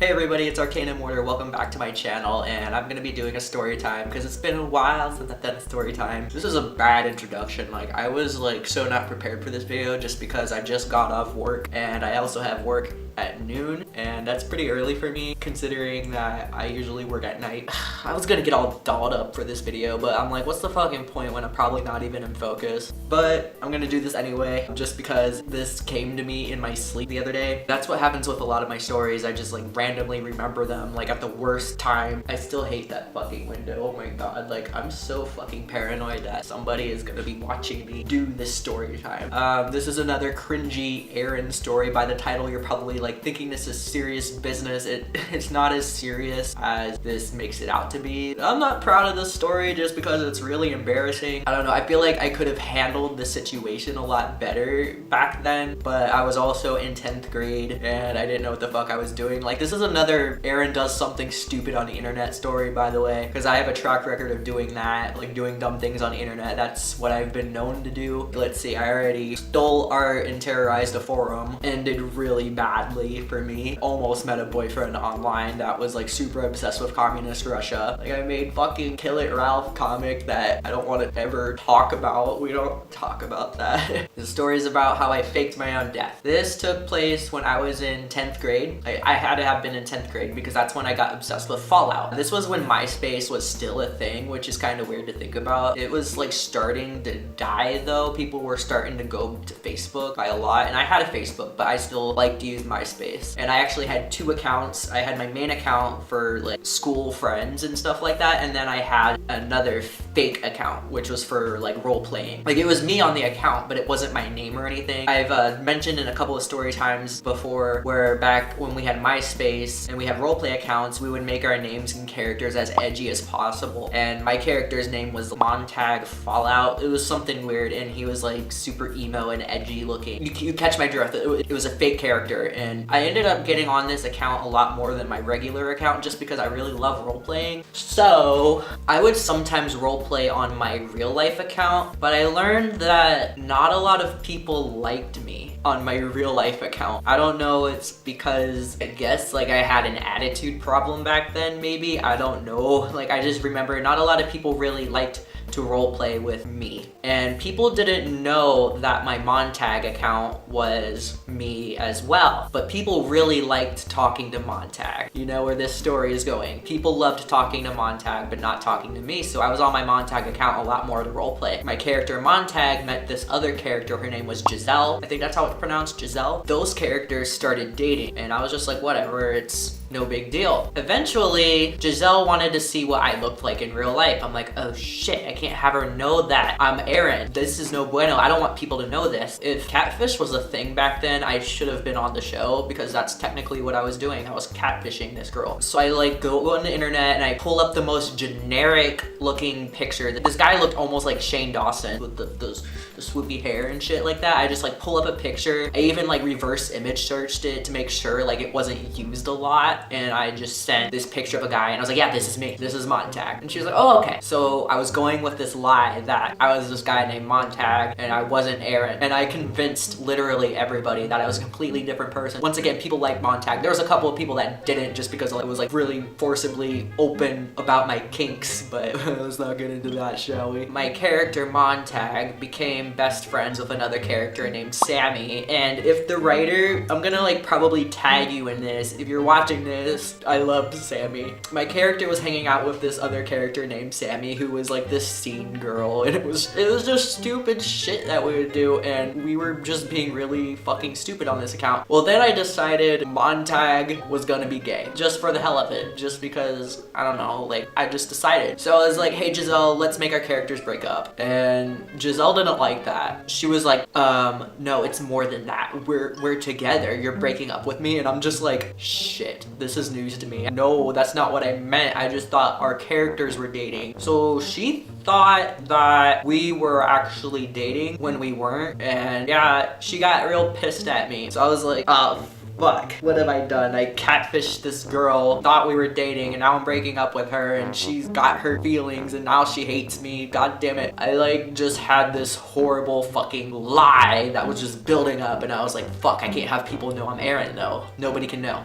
Hey everybody, it's Arcane Immortal. Welcome back to my channel, and I'm gonna be doing a story time because it's been a while since I've done a story time. This is a bad introduction. Like, I was like so not prepared for this video just because I just got off work and I also have work at noon, and that's pretty early for me considering that I usually work at night. I was gonna get all dolled up for this video, but I'm like, what's the fucking point when I'm probably not even in focus? But I'm gonna do this anyway just because this came to me in my sleep the other day. That's what happens with a lot of my stories. I just like randomly remember them like at the worst time. I still hate that fucking window. Oh my god, like I'm so fucking paranoid that somebody is gonna be watching me do this story time. This is another cringy Aaron story. By the title you're probably like thinking this is serious business. It's not as serious as this makes it out to be. I'm not proud of this story just because it's really embarrassing. I don't know, I feel like I could have handled the situation a lot better back then, but I was also in 10th grade and I didn't know what the fuck I was doing. Like, this is another Aaron does something stupid on the internet story, by the way, because I have a track record of doing that, like doing dumb things on the internet. That's what I've been known to do. Let's see, I already stole art and terrorized a forum and did really badly for me. Almost met a boyfriend online that was like super obsessed with communist Russia. Like, I made fucking Kill It Ralph comic that I don't want to ever talk about. We don't talk about that. The story is about how I faked my own death. This took place when I was in 10th grade. I had to have been in 10th grade because that's when I got obsessed with Fallout. This was when MySpace was still a thing, which is kind of weird to think about. It was like starting to die though. People were starting to go to Facebook by a lot, and I had a Facebook, but I still liked to use MySpace. And I actually had two accounts. I had my main account for like school friends and stuff like that, and then I had another fake account which was for like role playing. Like, it was me on the account, but it wasn't my name or anything. I've mentioned in a couple of story times before where back when we had MySpace and we had roleplay accounts, we would make our names and characters as edgy as possible. And my character's name was Montag Fallout. It was something weird, and he was like super emo and edgy looking. You catch my drift. It was a fake character, and I ended up getting on this account a lot more than my regular account just because I really love role playing. So I would sometimes role play on my real life account, but I learned that not a lot of people liked me on my real life account. I don't know, it's because I guess like I had an attitude problem back then, maybe. I don't know. Like, I just remember not a lot of people really liked to roleplay with me. And people didn't know that my Montag account was me as well. But people really liked talking to Montag. You know where this story is going. People loved talking to Montag, but not talking to me. So I was on my Montag account a lot more to roleplay. My character Montag met this other character. Her name was Giselle. I think that's how it's pronounced, Giselle. Those characters started dating, and I was just like, whatever, it's no big deal. Eventually, Giselle wanted to see what I looked like in real life. I'm like, oh shit, I can't have her know that I'm Aaron. This is no bueno. I don't want people to know this. If catfish was a thing back then, I should have been on the show because that's technically what I was doing. I was catfishing this girl. So I like go on the internet and I pull up the most generic looking picture. This guy looked almost like Shane Dawson with the swoopy hair and shit like that. I just like pull up a picture. I even like reverse image searched it to make sure like it wasn't used a lot. And I just sent this picture of a guy and I was like, yeah, this is me. This is Montag. And she was like, oh, okay. So I was going with this lie that I was this guy named Montag and I wasn't Aaron. And I convinced literally everybody that I was a completely different person. Once again, people like Montag. There was a couple of people that didn't just because I was like really forcibly open about my kinks, but let's not get into that, shall we? My character Montag became best friends with another character named Sammy. And if the writer, I'm gonna like probably tag you in this. If you're watching this, I loved Sammy. My character was hanging out with this other character named Sammy who was like this scene girl, and it was just stupid shit that we would do, and we were just being really fucking stupid on this account. Well, then I decided Montag was gonna be gay just for the hell of it, just because, I don't know, like I just decided. So I was like, hey Giselle, let's make our characters break up. And Giselle didn't like that. She was like, no, it's more than that. We're together. You're breaking up with me. And I'm just like, shit, this is news to me. No, that's not what I meant. I just thought our characters were dating. So she thought that we were actually dating when we weren't. And yeah, she got real pissed at me. So I was like, oh, fuck. What have I done? I catfished this girl, thought we were dating, and now I'm breaking up with her, and she's got her feelings, and now she hates me. God damn it. I like just had this horrible fucking lie that was just building up, and I was like, fuck, I can't have people know I'm Aaron though. Nobody can know.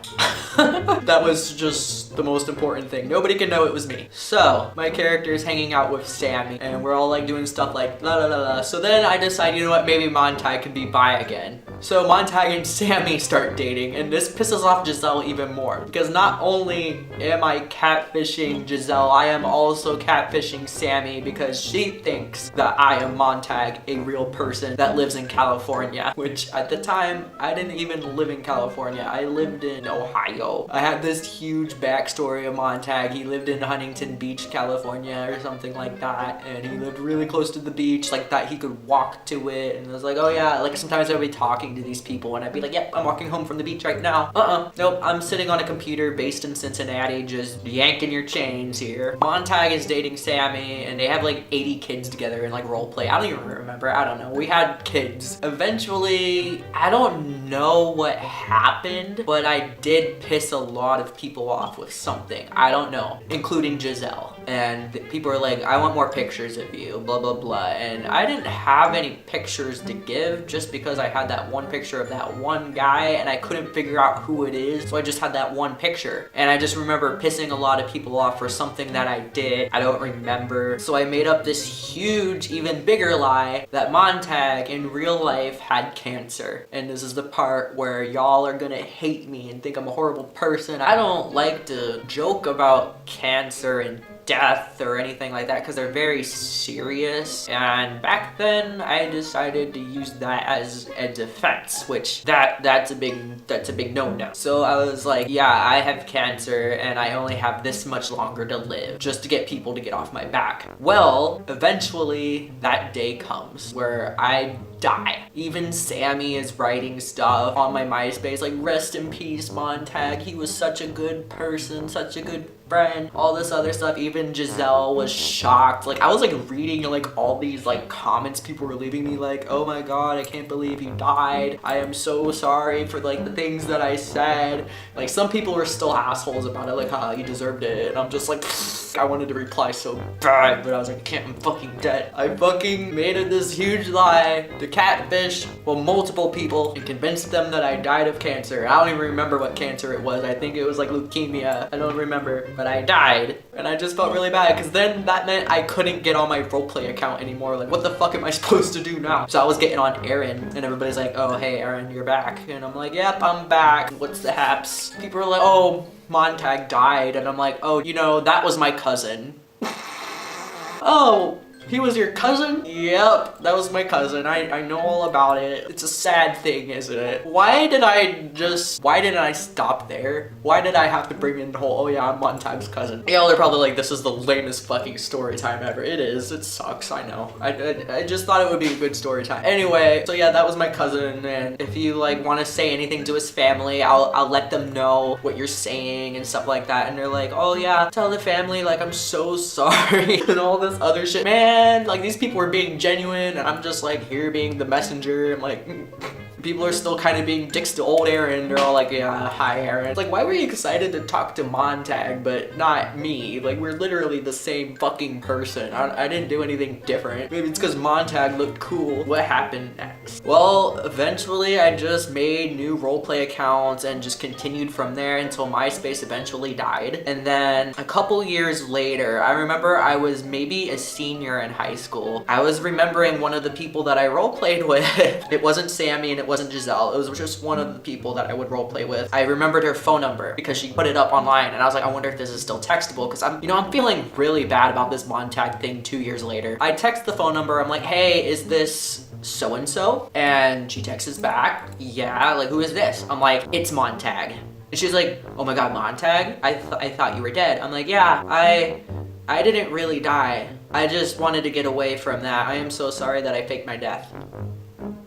That was just the most important thing. Nobody can know it was me. So my character is hanging out with Sammy, and we're all like doing stuff like la la la la. So then I decide, you know what, maybe Montag can be bi again. So Montag and Sammy start dating, and this pisses off Giselle even more, because not only am I catfishing Giselle, I am also catfishing Sammy, because she thinks that I am Montag, a real person that lives in California, which at the time I didn't even live in California. I lived in Ohio. I had this huge backstory of Montag. He lived in Huntington Beach, California or something like that, and he lived really close to the beach, like that he could walk to it. And I was like, oh yeah, like sometimes I'd be talking to these people and I'd be like, yep, I'm walking home from the beach right now. Nope, I'm sitting on a computer based in Cincinnati just yanking your chains here. Montag is dating Sammy, and they have like 80 kids together in like role play. I don't even remember. I don't know. We had kids. Eventually, I don't know what happened, but I did piss a lot of people off with something. I don't know, including Giselle. And people are like, I want more pictures of you, blah, blah, blah. And I didn't have any pictures to give just because I had that one picture of that one guy and I couldn't figure out who it is. So I just had that one picture. And I just remember pissing a lot of people off for something that I did. I don't remember. So I made up this huge, even bigger lie that Montag in real life had cancer. And this is the part where y'all are gonna hate me and think I'm a horrible person. I don't like to joke about cancer and death or anything like that because they're very serious, and back then I decided to use that as a defense, which that's a big no-no. So I was like, yeah, I have cancer and I only have this much longer to live, just to get people to get off my back. Well, eventually that day comes where I die. Even Sammy is writing stuff on my MySpace like, rest in peace Montag, he was such a good person, such a good friend, all this other stuff. Even Giselle was shocked. Like I was like reading like all these like comments people were leaving me like, oh my god, I can't believe you died, I am so sorry for like the things that I said. Like some people were still assholes about it, like, haha, you deserved it. And I'm just like, I wanted to reply so bad, but I was like, I can't, I'm fucking dead. I fucking made it this huge lie to catfish, well, multiple people, and convinced them that I died of cancer. I don't even remember what cancer it was. I think it was like leukemia. I don't remember, but I died. And I just felt really bad because then that meant I couldn't get on my roleplay account anymore. Like, what the fuck am I supposed to do now? So I was getting on Aaron, and everybody's like, oh, hey, Aaron, you're back. And I'm like, yep, I'm back. What's the haps? People are like, oh, Montag died. And I'm like, oh, you know, that was my cousin. Oh, he was your cousin? Yep, that was my cousin. I know all about it. It's a sad thing, isn't it? Why didn't I stop there? Why did I have to bring in the whole, oh yeah, I'm Montag's cousin? Y'all are probably like, this is the lamest fucking story time ever. It is, it sucks, I know. I just thought it would be a good story time. Anyway, so yeah, that was my cousin, and if you like want to say anything to his family, I'll let them know what you're saying and stuff like that. And they're like, oh yeah, tell the family like I'm so sorry and all this other shit. Man, like these people were being genuine, and I'm just like here being the messenger. I'm like, people are still kind of being dicks to old Aaron. They're all like, yeah, hi Aaron. It's like, why were you excited to talk to Montag but not me? Like, we're literally the same fucking person. I didn't do anything different. Maybe it's because Montag looked cool. What happened next? Well, eventually I just made new roleplay accounts and just continued from there until MySpace eventually died. And then a couple years later, I remember I was maybe a senior in high school. I was remembering one of the people that I roleplayed with. It wasn't Sammy and it wasn't Giselle. It was just one of the people that I would roleplay with. I remembered her phone number because she put it up online, and I was like, I wonder if this is still textable, because I'm feeling really bad about this Montag thing 2 years later. I text the phone number. I'm like, hey, is this so-and-so? And she texts back, yeah, like, who is this? I'm like, it's Montag. And she's like, oh my god, Montag? I thought you were dead. I'm like, yeah, I didn't really die. I just wanted to get away from that. I am so sorry that I faked my death.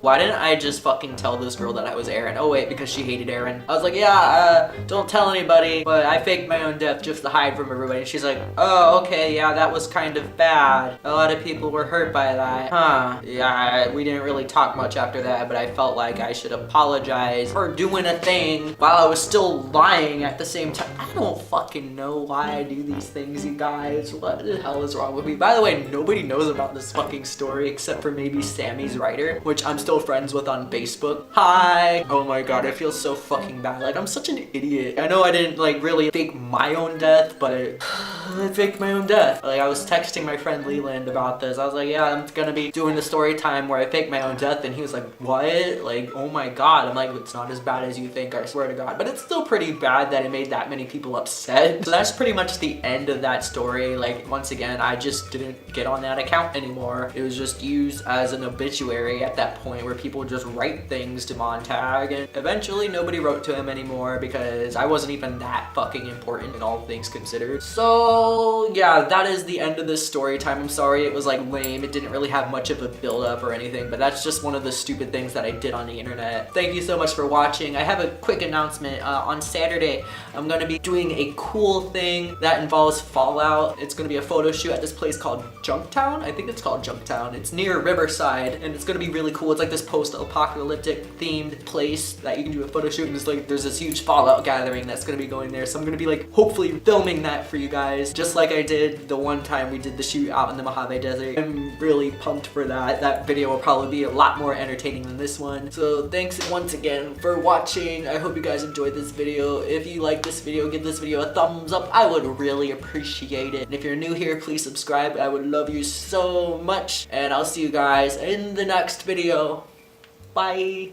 Why didn't I just fucking tell this girl that I was Aaron? Oh wait, because she hated Aaron. I was like, yeah, don't tell anybody, but I faked my own death just to hide from everybody. And she's like, oh, okay, yeah, that was kind of bad. A lot of people were hurt by that. Huh. Yeah, we didn't really talk much after that, but I felt like I should apologize for doing a thing while I was still lying at the same time. I don't fucking know why I do these things, you guys. What the hell is wrong with me? By the way, nobody knows about this fucking story except for maybe Sammy's writer, which I'm still friends with on Facebook. Hi. Oh my god, I feel so fucking bad. Like, I'm such an idiot. I know I didn't like really fake my own death, but I faked my own death. Like, I was texting my friend Leland about this. I was like, yeah, I'm gonna be doing the story time where I fake my own death, and he was like, what? Like, oh my god. I'm like, it's not as bad as you think, I swear to god. But it's still pretty bad that it made that many people upset. So that's pretty much the end of that story. Like, once again, I just didn't get on that account anymore. It was just used as an obituary at that point where people just write things to Montag, and eventually nobody wrote to him anymore because I wasn't even that fucking important in all things considered. So yeah, that is the end of this story time. I'm sorry it was like lame. It didn't really have much of a build up or anything, but that's just one of the stupid things that I did on the internet. Thank you so much for watching. I have a quick announcement. On Saturday, I'm gonna be doing a cool thing that involves Fallout. It's gonna be a photo shoot at this place called Junktown. I think it's called Junktown. It's near Riverside, and it's gonna be really cool. It's like this post-apocalyptic themed place that you can do a photo shoot, and there's this huge Fallout gathering that's gonna be going there. So I'm gonna be like hopefully filming that for you guys, just like I did the one time we did the shoot out in the Mojave Desert. I'm really pumped for that. That video will probably be a lot more entertaining than this one. So thanks once again for watching. I hope you guys enjoyed this video. If you like this video, give this video a thumbs up. I would really appreciate it. And if you're new here, please subscribe. I would love you so much. And I'll see you guys in the next video. Bye.